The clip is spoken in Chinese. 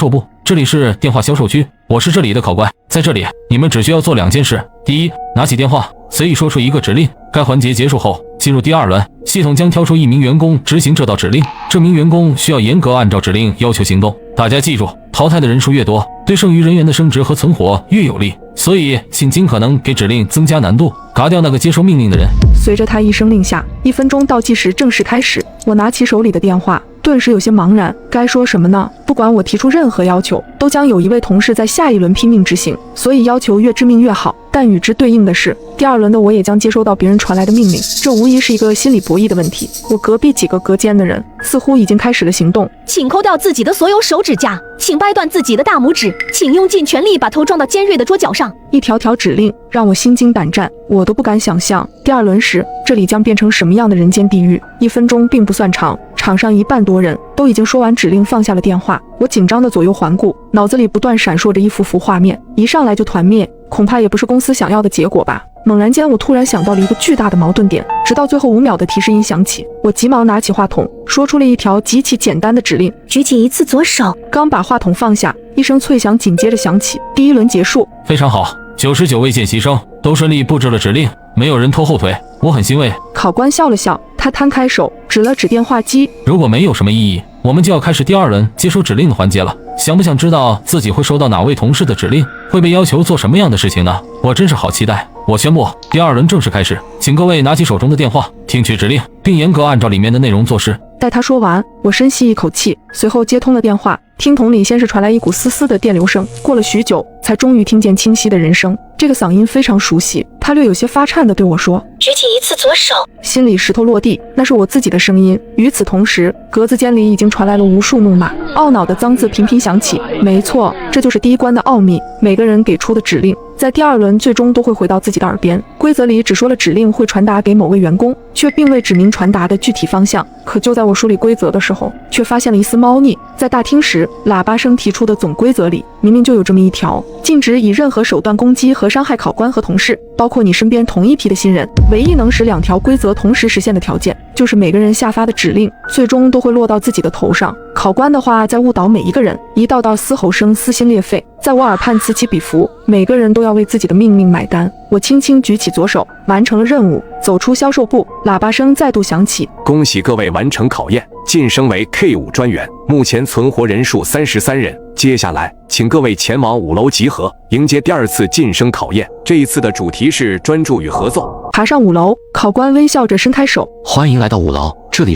说不，这里是电话销售区，我是这里的考官。在这里，你们只需要做2件事：第一，拿起电话，随意说出一个指令。该环节结束后，进入第2轮，系统将挑出1名员工执行这道指令。这名员工需要严格按照指令要求行动。大家记住，淘汰的人数越多，对剩余人员的升职和存活越有利。所以，请尽可能给指令增加难度，嘎掉那个接收命令的人。随着他一声令下，1分钟倒计时正式开始。我拿起手里的电话，顿时有些茫然，该说什么呢？不管我提出任何要求，都将有一位同事在下一轮拼命执行，所以要求越致命越好。但与之对应的是，第2轮的我也将接收到别人传来的命令，这无疑是一个心理博弈的问题。我隔壁几个隔间的人似乎已经开始了行动，请抠掉自己的所有手指甲，请掰断自己的大拇指，请用尽全力把头撞到尖锐的桌角上。一条条指令让我心惊胆战，我都不敢想象第2轮时这里将变成什么样的人间地狱。1分钟并不算长，场上1半多人都已经说完指令，放下了电话。我紧张的左右环顾，脑子里不断闪烁着一幅幅画面，一上来就团灭，恐怕也不是公司想要的结果吧。猛然间，我突然想到了一个巨大的矛盾点，直到最后5秒的提示音响起，我急忙拿起话筒，说出了一条极其简单的指令：举起1次左手。刚把话筒放下，一声脆响紧接着响起，第1轮结束。非常好，99位见习生都顺利布置了指令，没有人拖后腿，我很欣慰。考官笑了笑，他摊开手，指了指电话机。如果没有什么异议，我们就要开始第2轮接收指令的环节了。想不想知道自己会收到哪位同事的指令，会被要求做什么样的事情呢？我真是好期待。我宣布，第2轮正式开始，请各位拿起手中的电话，听取指令，并严格按照里面的内容做事。待他说完，我深吸一口气，随后接通了电话。听筒里先是传来一股丝丝的电流声，过了许久，才终于听见清晰的人声。这个嗓音非常熟悉，他略有些发颤地对我说：举起1次左手。心里石头落地，那是我自己的声音。与此同时，格子间里已经传来了无数怒骂，懊恼的脏字频频响起。没错，这就是第1关的奥秘，每个人给出的指令在第2轮最终都会回到自己的耳边。规则里只说了指令会传达给某位员工，却并未指明传达的具体方向。可就在我梳理规则的时候，却发现了一丝猫腻。在大厅时，喇叭声提出的总规则里明明就有这么一条，禁止以任何手段攻击和伤害考官和同事，包括你身边同一批的新人。唯一能使2条规则同时实现的条件，就是每个人下发的指令最终都会落到自己的头上。考官的话在误导每一个人，一道道嘶吼声撕心裂肺，在我耳畔此起彼伏，每个人都要为自己的命运买单。我轻轻举起左手，完成了任务，走出销售部，喇叭声再度响起。恭喜各位完成考验，晋升为 K5 专员，目前存活人数33人。接下来，请各位前往5楼集合，迎接第2次晋升考验。这一次的主题是专注与合作。爬上5楼，考官微笑着伸开手：欢迎来到5楼，